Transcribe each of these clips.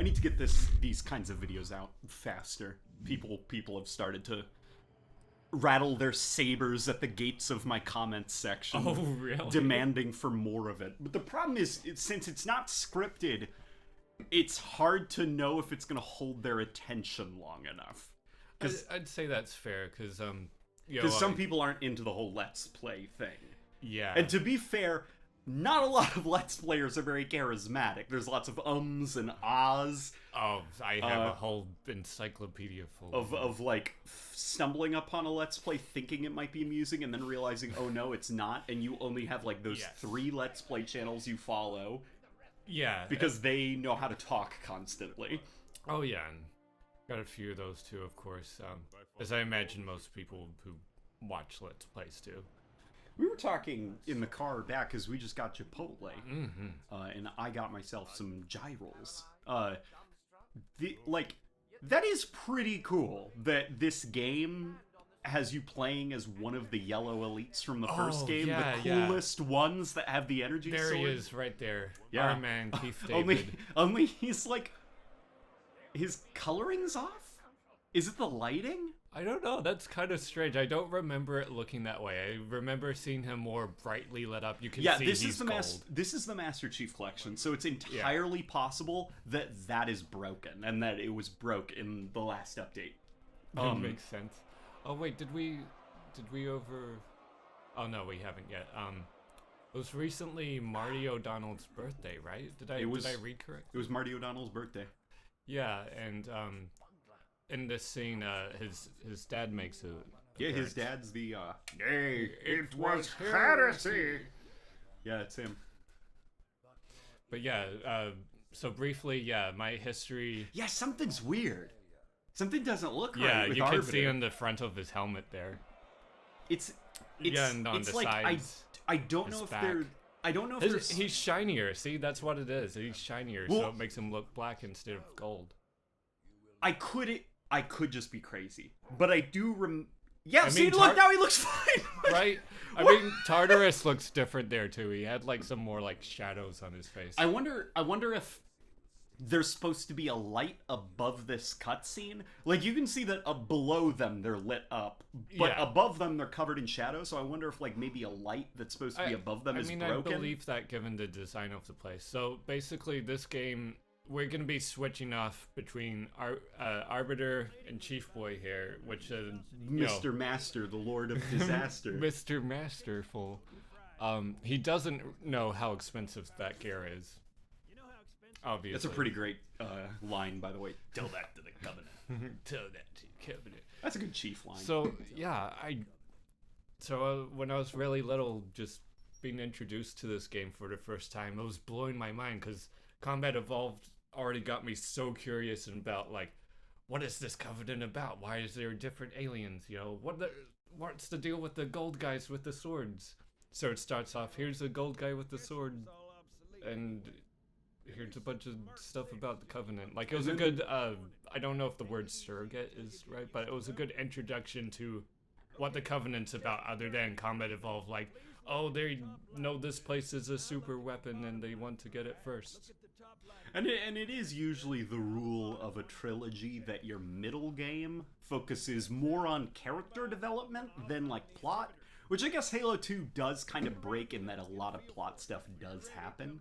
I need to get these kinds of videos out faster. People have started to rattle their sabers at the gates of my comments section. Oh, really? Demanding for more of it. But the problem is, since it's not scripted, it's hard to know if it's going to hold their attention long enough. I'd say that's fair, because some people aren't into the whole Let's Play thing. Yeah. And to be fair, not a lot of Let's Players are very charismatic. There's lots of ums and ahs. Oh, I have a whole encyclopedia full of like stumbling upon a Let's Play thinking it might be amusing and then realizing, oh no, it's not, and you only have like those 3 Let's Play channels you follow. Yeah. Because they know how to talk constantly. Oh yeah, and got a few of those too, of course. As I imagine most people who watch Let's Plays do. We were talking in the car back because we just got Chipotle, and I got myself some gyros. That is pretty cool that this game has you playing as one of the yellow elites from the first game, yeah, the coolest ones that have the energy sword. There he is, right there. Yeah. Our man, Keith David. only he's like, his coloring's off? Is it the lighting? I don't know. That's kind of strange. I don't remember it looking that way. I remember seeing him more brightly lit up. You can see this he's is the gold. This is the Master Chief Collection, so it's entirely possible that that is broken and that it was broke in the last update. Makes sense. Oh wait, did we over? Oh no, we haven't yet. It was recently Marty O'Donnell's birthday, right? Did I read correct? It was Marty O'Donnell's birthday. Yeah, and in this scene, his dad makes a his dad's the Nay, it was heresy. Yeah, it's him. But yeah, so briefly, my history. Yeah, something's weird. Something doesn't look right. Yeah, with you Arbiter. can see on the front of his helmet there. It's and on the like sides. I don't know if back. they're. I don't know if there's. He's shinier. See, that's what it is. He's shinier, so it makes him look black instead of gold. I could just be crazy, but I do Yeah, I see, mean, look, now he looks fine. Right? I mean, Tartarus looks different there too. He had like some more like shadows on his face. I wonder if there's supposed to be a light above this cutscene. Like, you can see that below them they're lit up, but above them they're covered in shadow. So I wonder if like maybe a light that's supposed to be above them is broken. I believe that given the design of the place. So basically, this game, we're going to be switching off between Arbiter and Chief Boy here, which is Mr. Master, the Lord of Disaster. Mr. Masterful. He doesn't know how expensive that gear is. Obviously. That's a pretty great line, by the way. Tell that to the Covenant. Tell that to the Covenant. That's a good Chief line. So, yeah, when I was really little, just being introduced to this game for the first time, it was blowing my mind, because Combat Evolved already got me so curious about, like, what is this Covenant about? Why is there different aliens? What's the deal with the gold guys with the swords? So it starts off, here's a gold guy with the sword, and here's a bunch of stuff about the Covenant. Like, it was a good, I don't know if the word surrogate is right, but it was a good introduction to what the Covenant's about, other than Combat Evolved. Like, oh, they know this place is a super weapon and they want to get it first. And it is usually the rule of a trilogy that your middle game focuses more on character development than like plot, which I guess Halo 2 does kind of break in that a lot of plot stuff does happen.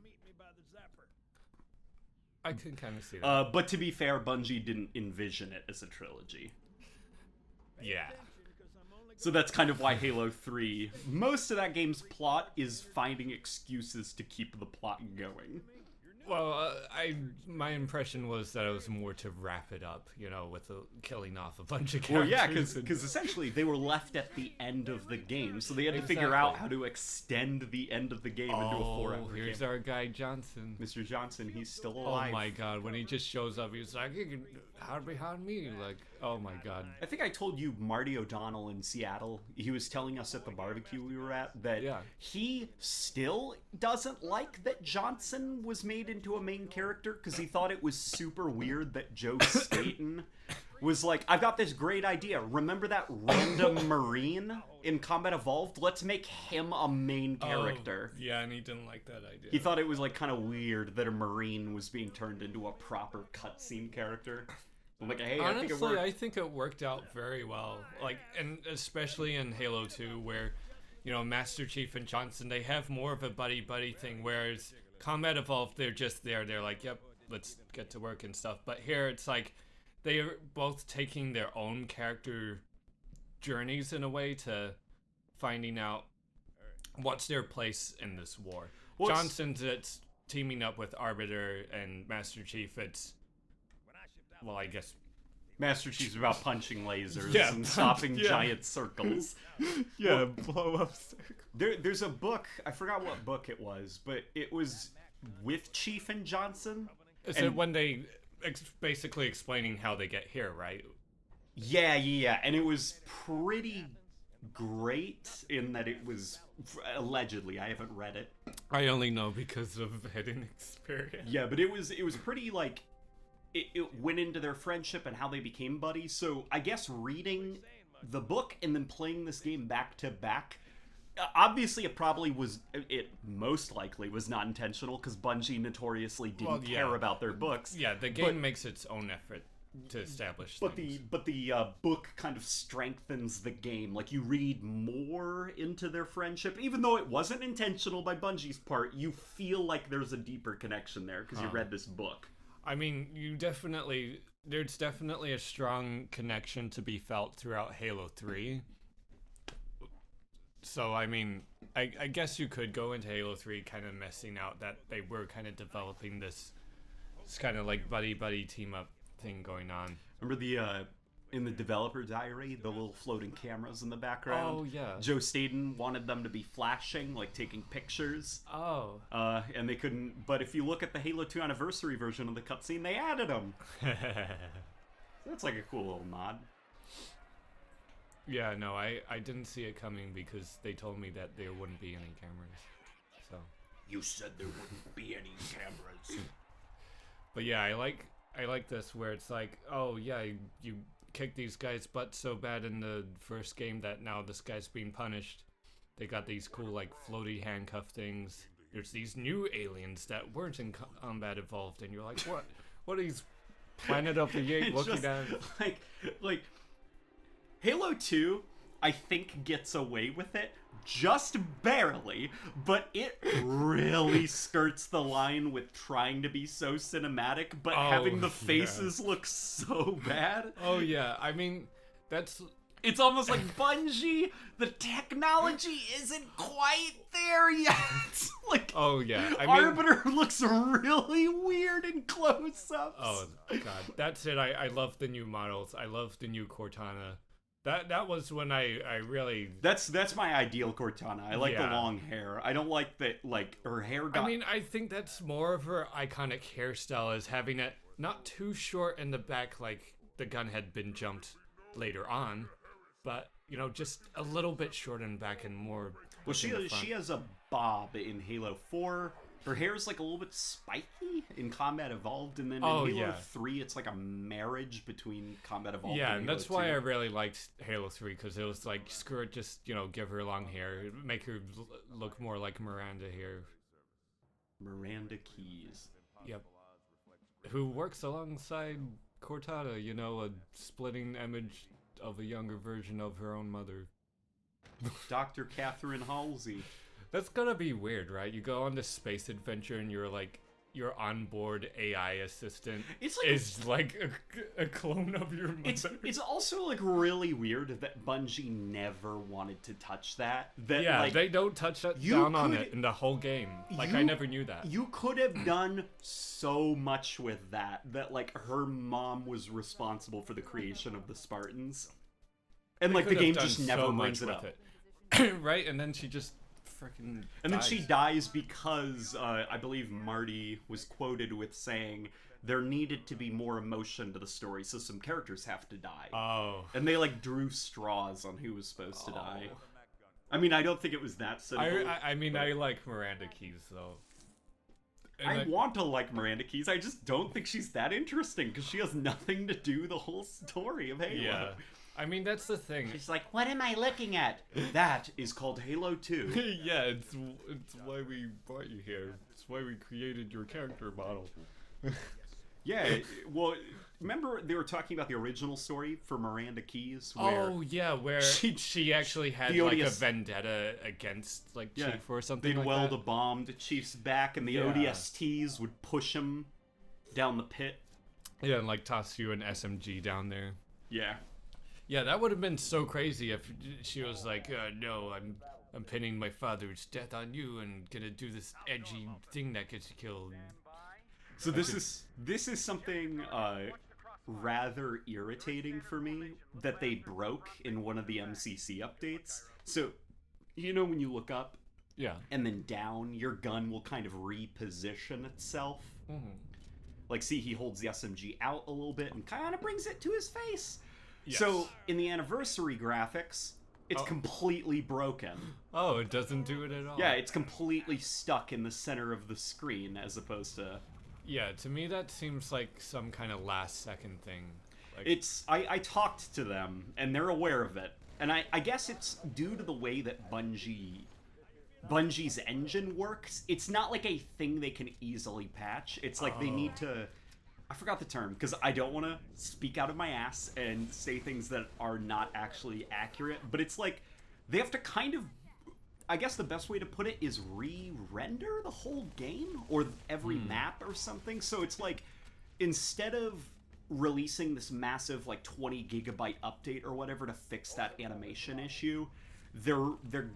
I can kind of see that. But to be fair, Bungie didn't envision it as a trilogy. Yeah. So that's kind of why Halo 3, most of that game's plot is finding excuses to keep the plot going. Well, my impression was that it was more to wrap it up, with the killing off a bunch of characters. Well, yeah, because essentially they were left at the end of the game, so they had to figure out how to extend the end of the game into a 4-hour game. Here's our guy Johnson. Mr. Johnson, he's still alive. Oh my god, when he just shows up, he's like, "You can hide behind me." Like, oh my god. I think I told you Marty O'Donnell in Seattle, he was telling us at the barbecue we were at that he still doesn't like that Johnson was made into a main character, because he thought it was super weird that Joe Staten was like, I've got this great idea. Remember that random Marine in Combat Evolved? Let's make him a main character. Yeah, and he didn't like that idea. He thought it was like kind of weird that a Marine was being turned into a proper cutscene character. I'm like, hey, honestly, I think it worked out very well. Like, and especially in Halo 2, where, you know, Master Chief and Johnson, they have more of a buddy-buddy thing, whereas Combat Evolved, they're just there. They're like, yep, let's get to work and stuff. But here, it's like, they are both taking their own character journeys in a way to finding out what's their place in this war. Johnson's, it's teaming up with Arbiter, and Master Chief, it's, well, I guess Master Chief's about punching lasers and stopping giant circles. Blow up circles. There's a book, I forgot what book it was, but it was with Chief and Johnson. Is it when they basically explaining how they get here, right? Yeah, and it was pretty great in that it was, allegedly, I haven't read it. I only know because of hidden experience. Yeah, but it was pretty, like, it went into their friendship and how they became buddies. So I guess reading the book and then playing this game back to back, obviously it most likely was not intentional, because Bungie notoriously didn't care about their books. Yeah, the game makes its own effort to establish things. But the book kind of strengthens the game. Like, you read more into their friendship, even though it wasn't intentional by Bungie's part. You feel like there's a deeper connection there because you read this book. I mean, there's definitely a strong connection to be felt throughout Halo 3. So, I mean, I guess you could go into Halo 3 kind of messing out that they were kind of developing this kind of like buddy-buddy team-up thing going on. Remember in the developer diary, the little floating cameras in the background? Oh, yeah. Joe Staten wanted them to be flashing, like taking pictures. Oh. And they couldn't, but if you look at the Halo 2 anniversary version of the cutscene, they added them. So that's like a cool little nod. Yeah, no, I didn't see it coming because they told me that there wouldn't be any cameras. So. You said there wouldn't be any cameras. But yeah, I like this where it's like, oh yeah, you kicked these guys' butt so bad in the first game that now this guy's being punished. They got these cool like floaty handcuff things. There's these new aliens that weren't in Combat Evolved, and you're like, what are these Planet of the Apes looking at? Like Halo 2, I think, gets away with it just barely, but it really skirts the line with trying to be so cinematic, but having the faces look so bad. Oh yeah, I mean, it's almost like Bungie, the technology isn't quite there yet. Like, oh yeah, Arbiter looks really weird in close-ups. Oh god, that's it. I love the new models. I love the new Cortana. That was when I really... That's my ideal Cortana. I like the long hair. I don't like that, like, her hair got... I mean, I think that's more of her iconic hairstyle, is having it not too short in the back like the gun had been jumped later on, but, you know, just a little bit short in back and more... Well, she has a bob in Halo 4. Her hair is like a little bit spiky in Combat Evolved, and then in Halo 3, it's like a marriage between Combat Evolved and Halo 2. Yeah, and that's why I really liked Halo 3, because it was like, screw it, just, you know, give her long hair, make her look more like Miranda here. Miranda Keys. Yep. Who works alongside Cortana, you know, a splitting image of a younger version of her own mother. Dr. Catherine Halsey. That's gonna be weird, right? You go on this space adventure and you're like, your onboard AI assistant is like a clone of your mother. It's also like really weird that Bungie never wanted to touch that. Yeah, like, they don't touch that down on it in the whole game. Like, I never knew that. You could have done so much with that like her mom was responsible for the creation of the Spartans. And like the game just never brings it up. Right? And then she just freaking and then she dies because I believe Marty was quoted with saying there needed to be more emotion to the story, so some characters have to die. Oh. And they like drew straws on who was supposed to die. I mean, I don't think it was that simple. I mean, I like Miranda Keys though. I want to like Miranda Keyes. I just don't think she's that interesting because she has nothing to do the whole story of Halo. Yeah. I mean, that's the thing. She's like, what am I looking at? That is called Halo 2. Yeah, it's why we brought you here. It's why we created your character model. Yeah, well, remember they were talking about the original story for Miranda Keyes? Where Oh, yeah, where she actually had, the like, a ODS vendetta against, like, yeah, Chief or something they'd like weld that. a bomb to Chief's back, and the Yeah. ODSTs would push him down the pit. Yeah, and, like, toss you an SMG down there. Yeah. Yeah, that would have been so crazy if she was like, no, I'm pinning my father's death on you and gonna do this edgy thing that gets you killed. So this is something rather irritating for me that they broke in one of the MCC updates. So, you know when you look up Yeah. and then down, your gun will kind of reposition itself. Mm-hmm. Like, see, he holds the SMG out a little bit and kind of brings it to his face. Yes. So, in the anniversary graphics, it's completely broken. Oh, it doesn't do it at all. Yeah, it's completely stuck in the center of the screen as opposed to... Yeah, to me that seems like some kind of last second thing. Like, It's... I talked to them, and they're aware of it. And I guess it's due to the way that Bungie's engine works. It's not like a thing they can easily patch. It's like they need to... I forgot the term, because I don't want to speak out of my ass and say things that are not actually accurate, but it's like they have to kind of... I guess the best way to put it is re-render the whole game, or every map or something. So it's like, instead of releasing this massive, like, 20 gigabyte update or whatever to fix that animation issue, they're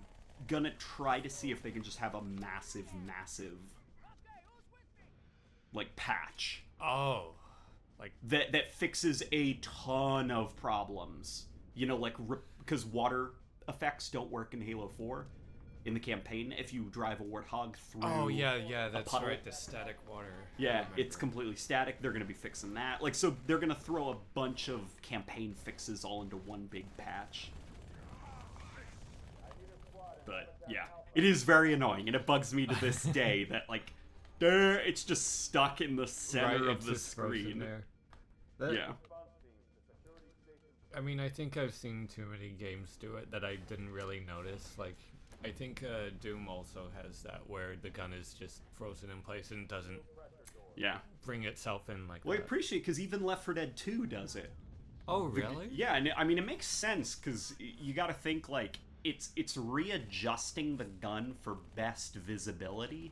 gonna try to see if they can just have a massive, like, patch. oh. Like, That fixes a ton of problems. You know, like, because water effects don't work in Halo 4 in the campaign. If you drive a Warthog through oh, yeah, that's puddle. right, the static water. Yeah, it's completely static. They're going to be fixing that. Like, so they're going to throw a bunch of campaign fixes all into one big patch. But, yeah. It is very annoying, and it bugs me to this day that, like, it's just stuck in the center of the screen. There. Yeah. I mean, I think I've seen too many games do it that I didn't really notice. Like, I think Doom also has that where the gun is just frozen in place and doesn't bring itself in like Well, I that. appreciate because even Left 4 Dead 2 does it. Oh, really? Yeah, and I mean, it makes sense because you got to think, like, it's readjusting the gun for best visibility.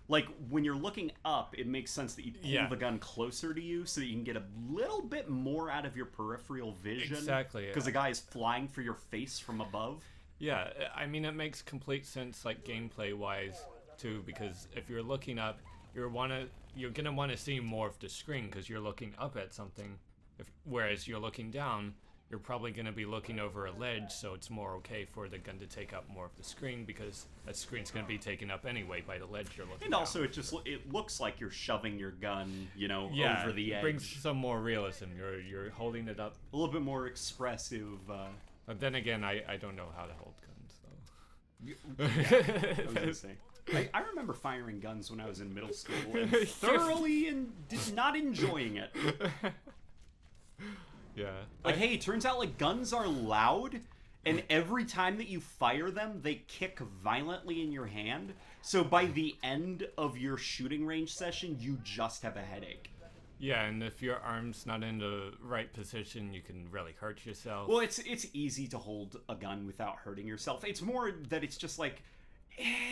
Like, when you're looking up, it makes sense that you pull the gun closer to you so that you can get a little bit more out of your peripheral vision. Exactly. Because the guy is flying for your face from above. Yeah, I mean, it makes complete sense, like, gameplay-wise, too, because if you're looking up, you're gonna want to see more of the screen because you're looking up at something, whereas you're looking down, you're probably going to be looking over a ledge, so it's more okay for the gun to take up more of the screen because that screen's going to be taken up anyway by the ledge you're looking And down. also, it looks like you're shoving your gun, you know, over the it edge. brings some more realism. You're holding it up. A little bit more expressive. But then again, I don't know how to hold guns, so... I was gonna say. I remember firing guns when I was in middle school and thoroughly not enjoying it. Yeah. Like, hey, turns out, like, guns are loud, and every time that you fire them, they kick violently in your hand. So by the end of your shooting range session, you just have a headache. Yeah, and if your arm's not in the right position, you can really hurt yourself. Well, it's easy to hold a gun without hurting yourself. It's more that it's just like,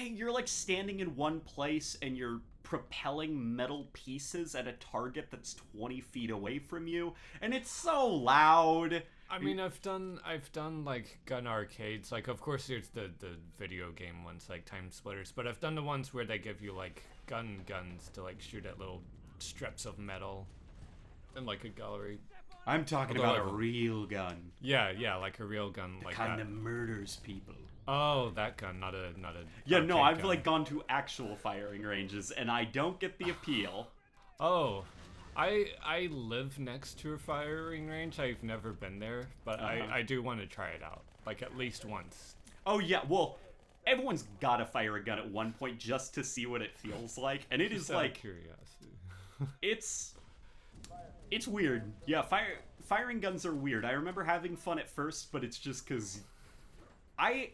you're like standing in one place and you're propelling metal pieces at a target that's 20 feet away from you, and it's so loud. I mean, I've done like gun arcades. Like, of course, there's the video game ones like Time Splitters, but I've done the ones where they give you like guns to like shoot at little strips of metal in like a gallery. I'm talking about a real gun. Yeah, like a real gun, The like kind that. that murders people. Oh, that gun, not a. Yeah, no, arcade I've gun. like gone to actual firing ranges, and I don't get the appeal. Oh, I live next to a firing range. I've never been there, but I do want to try it out, like at least once. Oh yeah, well, everyone's gotta fire a gun at one point just to see what it feels like, and it is like curiosity. it's weird. Yeah, firing guns are weird. I remember having fun at first, but it's just because I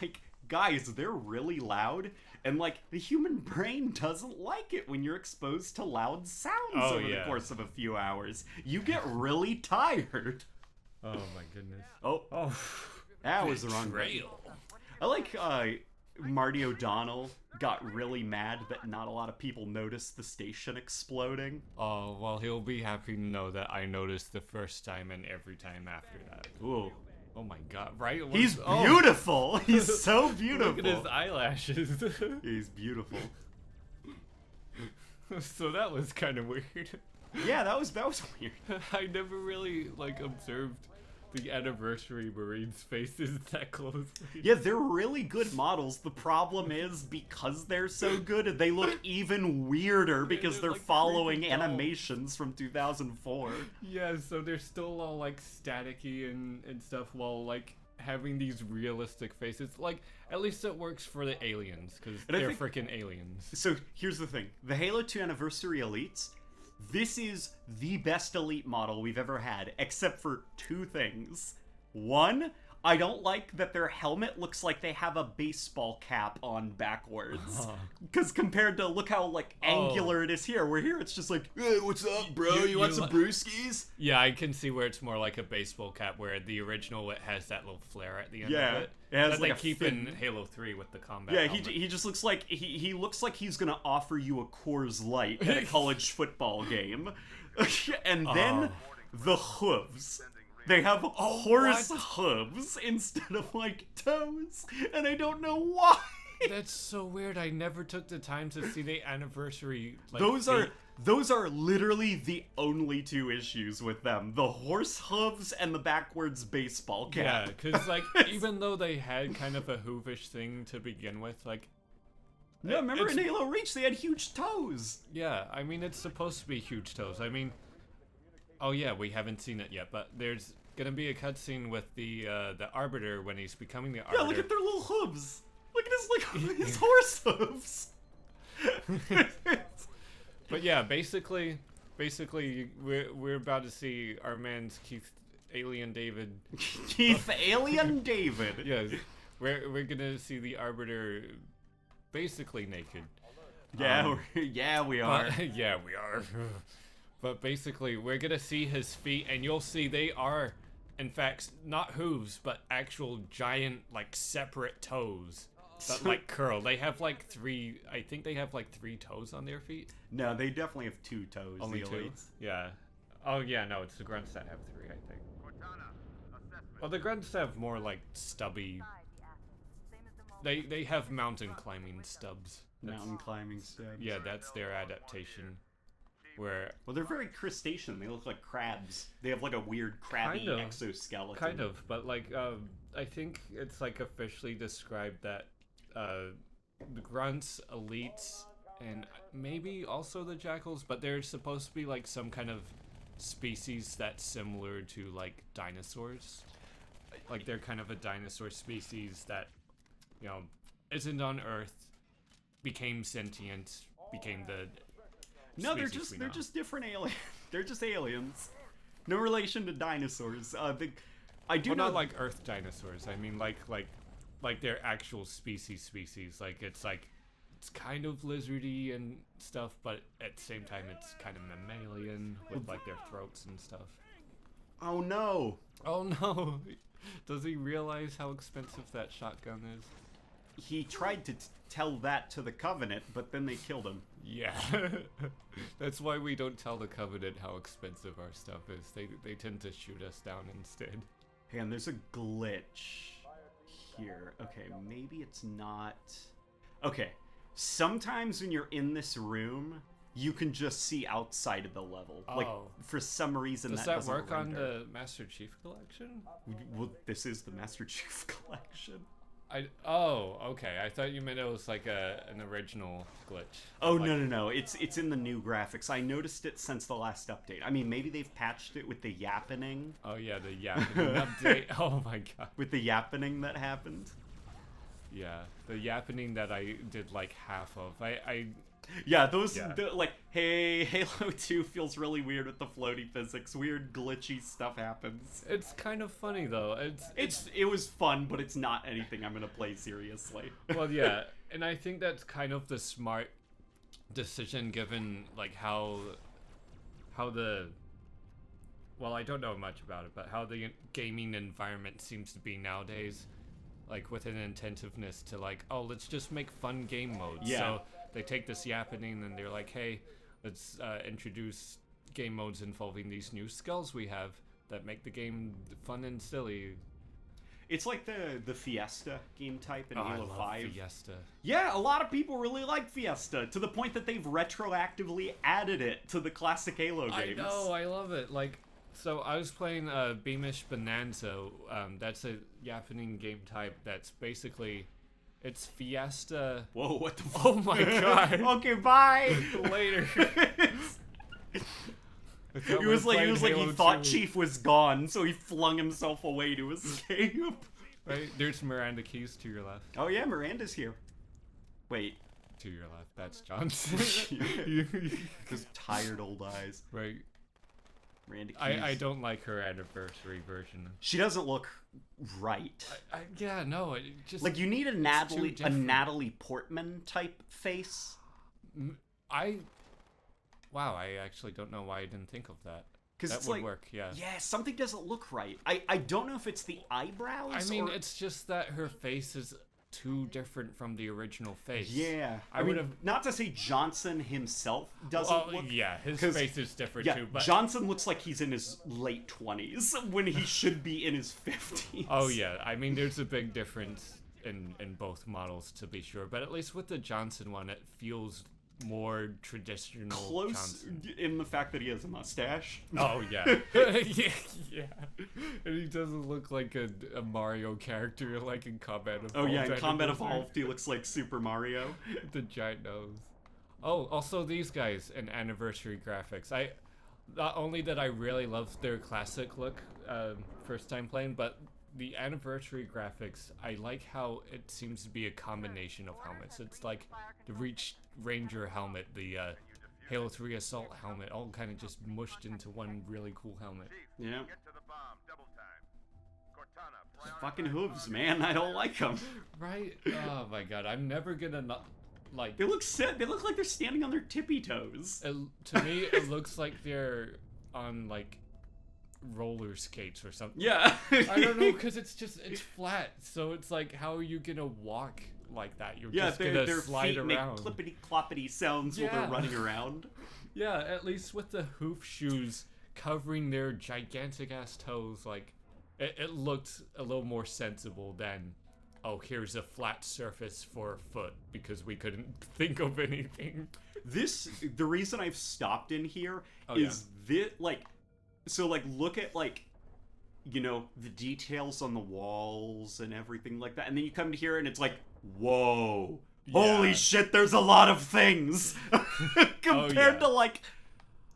like, guys, they're really loud, and like the human brain doesn't like it when you're exposed to loud sounds over the course of a few hours. You get really tired. Oh my goodness. Oh, that was the wrong trail. I like Marty O'Donnell got really mad that not a lot of people noticed the station exploding. Oh, well, he'll be happy to know that I noticed the first time and every time after that. Ooh. Oh my god, right? He's beautiful! He's so beautiful! Look at his eyelashes. He's beautiful. So that was kind of weird. Yeah, that was weird. I never really, like, observed the anniversary Marines' faces that closely. Yeah, they're really good models. The problem is, because they're so good, they look even weirder because they're like following creepy dolls. animations from 2004. Yeah, so they're still all, like, staticky and stuff while, like, having these realistic faces. Like, at least it works for the aliens, because they're freaking aliens. So, here's the thing. The Halo 2 Anniversary Elites, this is the best Elite model we've ever had, except for two things. One, I don't like that their helmet looks like they have a baseball cap on backwards. Because compared to, look how, like, angular it is here. Where here it's just like, hey, what's up, bro? You want some brewskis? Yeah, I can see where it's more like a baseball cap, where the original, it has that little flare at the end Yeah, of it. it has that like they a keep fin. in Halo 3 with the combat Yeah, helmet. he just looks like, he looks like he's gonna offer you a Coors Light at a college football game. And then, the hooves. They have horse hooves instead of, like, toes, and I don't know why. That's so weird. I never took the time to see the anniversary. Like, those are literally the only two issues with them: the horse hooves and the backwards baseball cap. Yeah, because like even though they had kind of a hoovish thing to begin with, like. No, remember in Halo Reach they had huge toes. Yeah, I mean it's supposed to be huge toes. I mean, oh yeah, we haven't seen it yet, but there's gonna be a cutscene with the Arbiter when he's becoming the Arbiter. Yeah, look at their little hooves. Look at his horse hooves. But yeah, basically, we're about to see our man's Keith Alien David. Keith Alien David. Yes, we're gonna see the Arbiter basically naked. Yeah, we are. Yeah, we are. But basically, we're gonna see his feet, and you'll see they are, in fact, not hooves, but actual giant, like, separate toes that, like, curl. They have, like, three, I think they have, like, 3 toes on their feet. No, they definitely have 2 toes. Only the 2? Elites. Yeah. Oh, yeah, no, it's the grunts that have 3, I think. Well, the grunts have more, like, stubby... They have mountain climbing stubs. Mountain climbing stubs. Yeah, that's their adaptation. Where... Well, they're very crustacean. They look like crabs. They have, like, a weird crabby exoskeleton. Kind of, but, like, I think it's, like, officially described that the grunts, elites, and maybe also the jackals, but they're supposed to be, like, some kind of species that's similar to, like, dinosaurs. Like, they're kind of a dinosaur species that, you know, isn't on Earth, became sentient, became the... No, they're just different aliens. They're just aliens. No relation to dinosaurs. I do know not like Earth dinosaurs. I mean, like their actual species. Like it's kind of lizardy and stuff, but at the same time it's kind of mammalian with like their throats and stuff. Oh no! Oh no! Does he realize how expensive that shotgun is? He tried to tell that to the Covenant, but then they killed him. Yeah. That's why we don't tell the Covenant how expensive our stuff is. They tend to shoot us down instead. Hey, and there's a glitch here. Okay, maybe it's not... Okay, sometimes when you're in this room, you can just see outside of the level. Oh. Like, for some reason Does that that work on render. the Master Chief Collection? Well, this is the Master Chief Collection. Oh, okay. I thought you meant it was like an original glitch. Oh, like, no. It's in the new graphics. I noticed it since the last update. I mean, maybe they've patched it with the yappening. Oh, yeah, the yappening update. Oh, my God. With the yappening that happened. Yeah, the yappening that I did like half of. Yeah, like, hey, Halo 2 feels really weird with the floaty physics. Weird, glitchy stuff happens. It's kind of funny though. It was fun, but it's not anything I'm gonna play seriously. Well, yeah, and I think that's kind of the smart decision given like how the well, I don't know much about it, but how the gaming environment seems to be nowadays, like with an attentiveness to like, oh, let's just make fun game modes. Yeah. So they take this yappening and they're like, hey, let's introduce game modes involving these new skills we have that make the game fun and silly. It's like the Fiesta game type in I Halo love 5. Fiesta. Yeah, a lot of people really like Fiesta, to the point that they've retroactively added it to the classic Halo games. I know, I love it. Like, so I was playing Beamish Bonanza. That's a yappening game type that's basically, it's Fiesta. Whoa, what the fuck? Oh my god. Okay, bye! Later. He was like he thought Chief was gone, so he flung himself away to escape. Right, there's Miranda Keys to your left. Oh yeah, Miranda's here. Wait. To your left, that's Johnson. His tired old eyes. Right. Miranda Keys. I don't like her anniversary version. She doesn't look right. Yeah, no, it just like you need a Natalie Portman type face. Wow, I actually don't know why I didn't think of that. Because that it's would like, work, yeah. Yeah, something doesn't look right. I don't know if it's the eyebrows. I mean, or... it's just that her face is too different from the original face. Yeah, I would have not to say Johnson himself doesn't look. Yeah, his face is different too. But Johnson looks like he's in his late 20s when he should be in his 50s. Oh yeah, I mean, there's a big difference in both models to be sure, but at least with the Johnson one, it feels more traditional. Close Johnson. in the fact that he has a mustache. Oh yeah. yeah, and he doesn't look like a Mario character like in Combat Evolved. Oh yeah, in Combat Evolved he looks like Super Mario. The giant nose. Oh, also these guys in anniversary graphics. Not only that I really love their classic look first time playing, but the anniversary graphics, I like how it seems to be a combination of helmets. It's like the Reach Ranger helmet, the Halo 3 Assault helmet, all kind of just mushed into one really cool helmet. Yeah. Fucking hooves, man. I don't like them. Right? Oh my god, I'm never gonna not like. They look They look like they're standing on their tippy toes. To me, it looks like they're on like roller skates or something. Yeah. I don't know, because it's flat, so it's like, how are you gonna walk like that? You're just gonna their slide feet around. Make clippity cloppity sounds while they're running around. Yeah, at least with the hoof shoes covering their gigantic ass toes, like it looked a little more sensible than, oh, here's a flat surface for a foot because we couldn't think of anything. The reason I've stopped in here is this, like, so like look at like, you know, the details on the walls and everything like that, and then you come to here and it's like, whoa, holy shit, there's a lot of things compared to like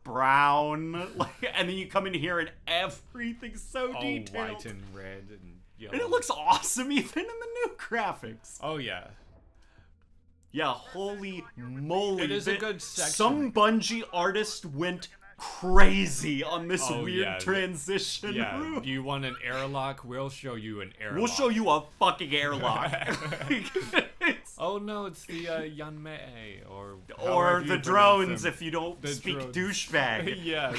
brown, like, and then you come in here and everything's so detailed, white and red and yellow, and it looks awesome even in the new graphics. Oh yeah. Yeah, holy moly. It is a good section. Some Bungie artist went crazy on this weird transition. Yeah, room. you want an airlock? We'll show you an airlock. We'll show you a fucking airlock. Oh no, it's the Yanmei or the drones if you don't speak douchebag. Yeah.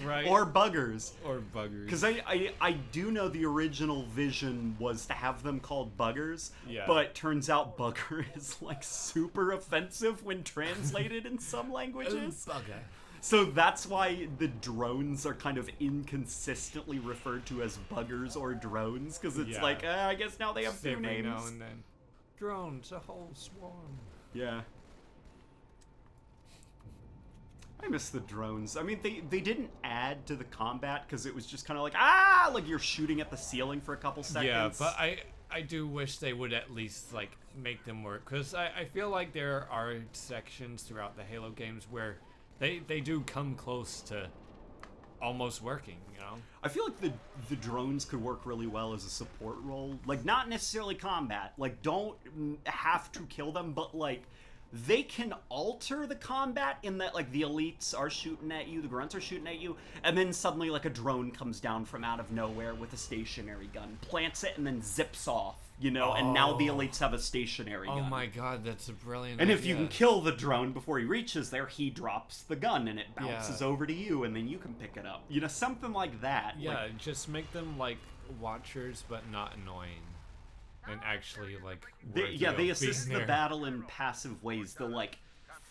Right. Or buggers. Or buggers. Because I do know the original vision was to have them called buggers. Yeah. But turns out bugger is like super offensive when translated in some languages. Bugger. So that's why the drones are kind of inconsistently referred to as buggers or drones, because it's like, I guess now they have two names. Now and then. Drones, a whole swarm. Yeah. I miss the drones. I mean, they didn't add to the combat because it was just kind of like you're shooting at the ceiling for a couple seconds. Yeah, but I do wish they would at least like make them work, because I feel like there are sections throughout the Halo games where they do come close to almost working, you know? I feel like the drones could work really well as a support role. Like, not necessarily combat. Like, don't have to kill them, but, like, they can alter the combat in that, like, the elites are shooting at you, the grunts are shooting at you, and then suddenly, like, a drone comes down from out of nowhere with a stationary gun, plants it, and then zips off, you know? And now the elites have a stationary gun. Oh my god, that's a brilliant And idea. if you can kill the drone before he reaches there, he drops the gun, and it bounces over to you, and then you can pick it up. You know, something like that. Yeah, like, just make them, like, watchers, but not annoying. And actually, like, they assist the battle in passive ways. They'll, like,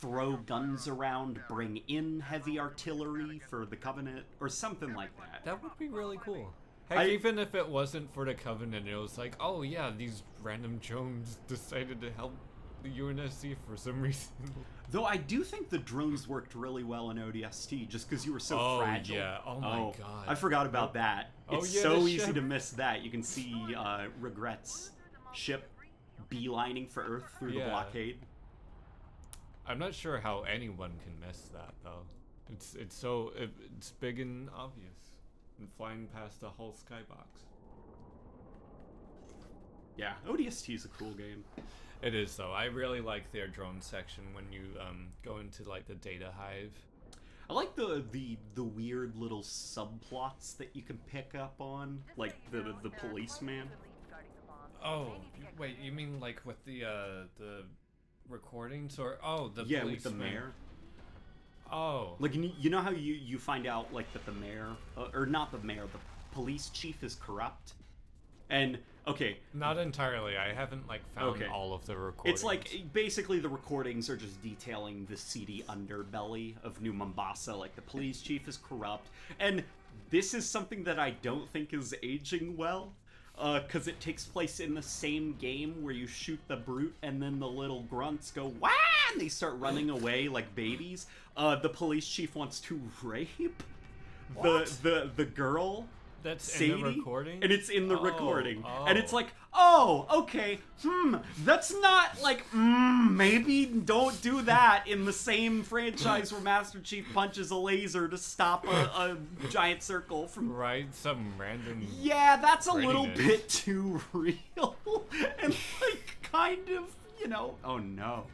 throw guns around, bring in heavy artillery for the Covenant, or something like that. That would be really cool. Heck, even if it wasn't for the Covenant, it was like, oh yeah, these random drones decided to help the UNSC for some reason. Though I do think the drones worked really well in ODST, just because you were so fragile. Yeah. Oh my god. I forgot about that. It's yeah, so the easy ship. to miss that. You can see Regret's ship beelining for Earth through the blockade. I'm not sure how anyone can miss that though. It's big and obvious, and flying past the whole skybox. Yeah, ODST is a cool game. It is though. I really like their drone section when you go into like the data hive. I like the weird little subplots that you can pick up on, like the policeman. Oh, wait, you mean like with the recordings, or the policeman. With the policeman. mayor. Oh, Like, you know how you find out, like, that the mayor, or not the mayor, the police chief is corrupt? And, okay. not entirely. I haven't like found all of the recordings. It's like, basically the recordings are just detailing the seedy underbelly of New Mombasa. Like, the police chief is corrupt. And this is something that I don't think is aging well. Because it takes place in the same game where you shoot the brute and then the little grunts go, wah! And they start running away like babies. The police chief wants to rape the girl. That's Sadie, in the recording? and it's in the recording. And it's like, oh, okay, that's not like, maybe don't do that in the same franchise where Master Chief punches a laser to stop a giant circle from... Right, some random... Yeah, that's a little prettiness. bit too real. And like, kind of, you know, oh no.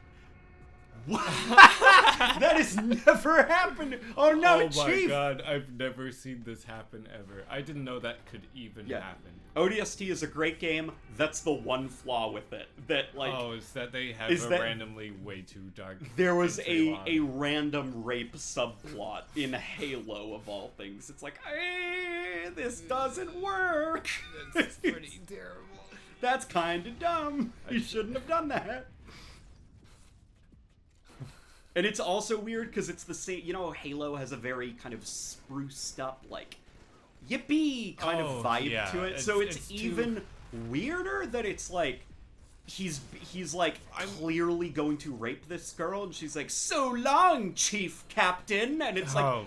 That has never happened. Oh no, Chief! Oh my god, I've never seen this happen ever. I didn't know that could even happen. ODST is a great game. That's the one flaw with it. That, like, is that they have randomly way too dark. there was a random rape subplot in Halo of all things. It's like, this doesn't work. That's pretty terrible. That's kind of dumb. You shouldn't have done that. And it's also weird because it's the same, you know, Halo has a very kind of spruced up, like, yippee kind of vibe to it. So it's even weirder that it's like, he's like clearly going to rape this girl, and she's like, so long, Chief Captain, and it's like,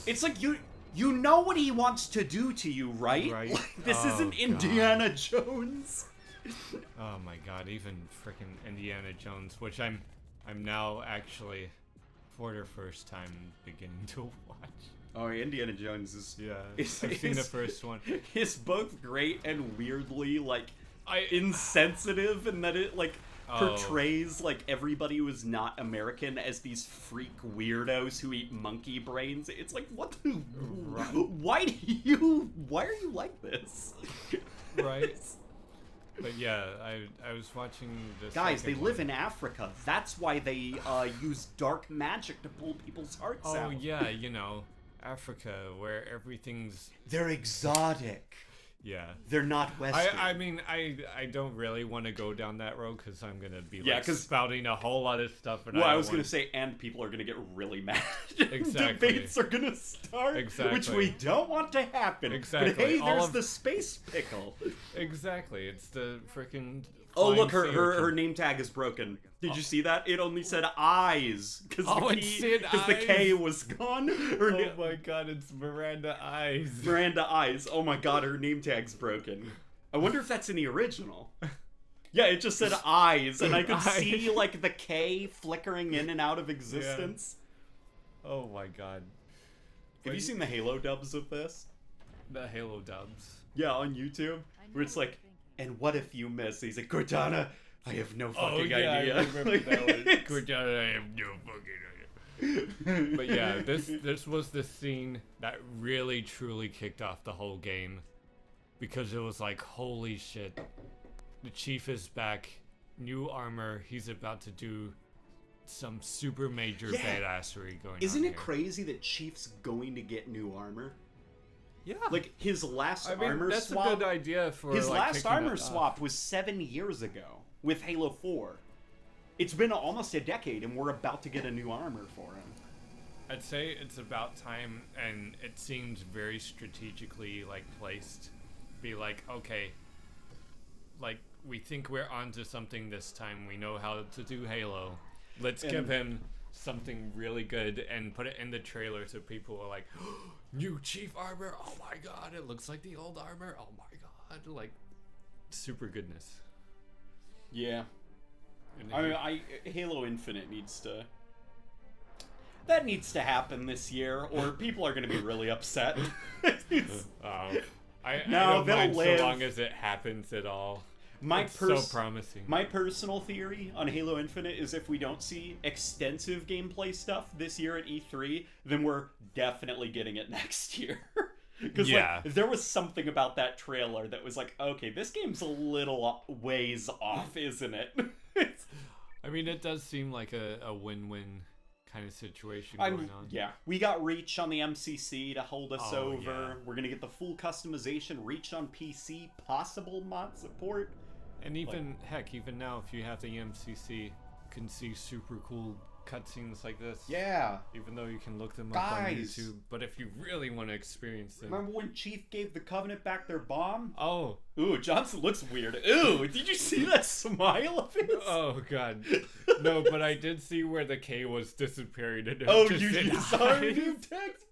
it's like you know what he wants to do to you, right? Like, this isn't Indiana Jones. Oh my god, even freaking Indiana Jones, which I'm now actually, for the first time, beginning to watch. Oh, Indiana Jones is... Yeah, I've seen the first one. It's both great and weirdly, like, insensitive, in that it, like, portrays, like, everybody who is not American as these freak weirdos who eat monkey brains. It's like, what the... Why are you like this? Right? But yeah, I was watching this. Guys, they live in Africa. That's why they use dark magic to pull people's hearts out. Oh yeah, you know, Africa, where everything's... They're exotic. Yeah. They're not Western. I mean, I don't really want to go down that road because I'm going to be cause, spouting a whole lot of stuff. And I was going to say, and people are going to get really mad. Exactly. Debates are going to start, exactly. which we don't want to happen. Exactly. But hey, there's the space pickle. Exactly. It's the freaking... Oh, look, her name tag is broken. Did you see that? It only said eyes. Because the K was gone. Oh my god, it's Miranda Eyes. Miranda Eyes. Oh my god, her name tag's broken. I wonder if that's in the original. Yeah, it just said eyes, and I could see, like, the K flickering in and out of existence. Yeah. Oh my god. Have you seen the Halo dubs of this? The Halo dubs. Yeah, on YouTube, where it's like, and what if you miss? He's like, Cortana, I have no fucking idea. I remember that one. Cortana, I have no fucking idea. But yeah, this was the scene that really truly kicked off the whole game, because it was like, holy shit, the Chief is back, new armor, he's about to do some super major badassery going on. Isn't it here. crazy that Chief's going to get new armor? Yeah. Like, his last I mean, armor that's swap... a good idea for His like, last kicking armor it off. swap was 7 years ago with Halo 4. It's been almost a decade, and we're about to get a new armor for him. I'd say it's about time, and it seems very strategically like placed. Be like, okay, like we think we're onto something this time. We know how to do Halo. Let's give him something really good and put it in the trailer so people are like, new Chief armor. Oh my god, it looks like the old armor. Oh my god, like super goodness. Yeah. And I mean, Halo Infinite needs to... That needs to happen this year, or people are going to be really upset. I No, don't they'll mind live. so long as it happens at all. My It's so promising. My personal theory on Halo Infinite is if we don't see extensive gameplay stuff this year at E3, then we're definitely getting it next year. Because like, there was something about that trailer that was like, okay, this game's a little ways off, isn't it? I mean, it does seem like a win-win kind of situation going on. Yeah, we got Reach on the MCC to hold us over. Yeah. We're gonna get the full customization, Reach on PC, possible mod support. And even, heck, even now, if you have the MCC, you can see super cool cutscenes like this. Yeah. Even though you can look them up on Guys. YouTube. But if you really want to experience them... Remember when Chief gave the Covenant back their bomb? Oh. Ooh, Johnson looks weird. Ooh, did you see that smile of his? Oh, God. No, but I did see where the K was disappearing. And it Oh, just you didn't saw hide. it in text?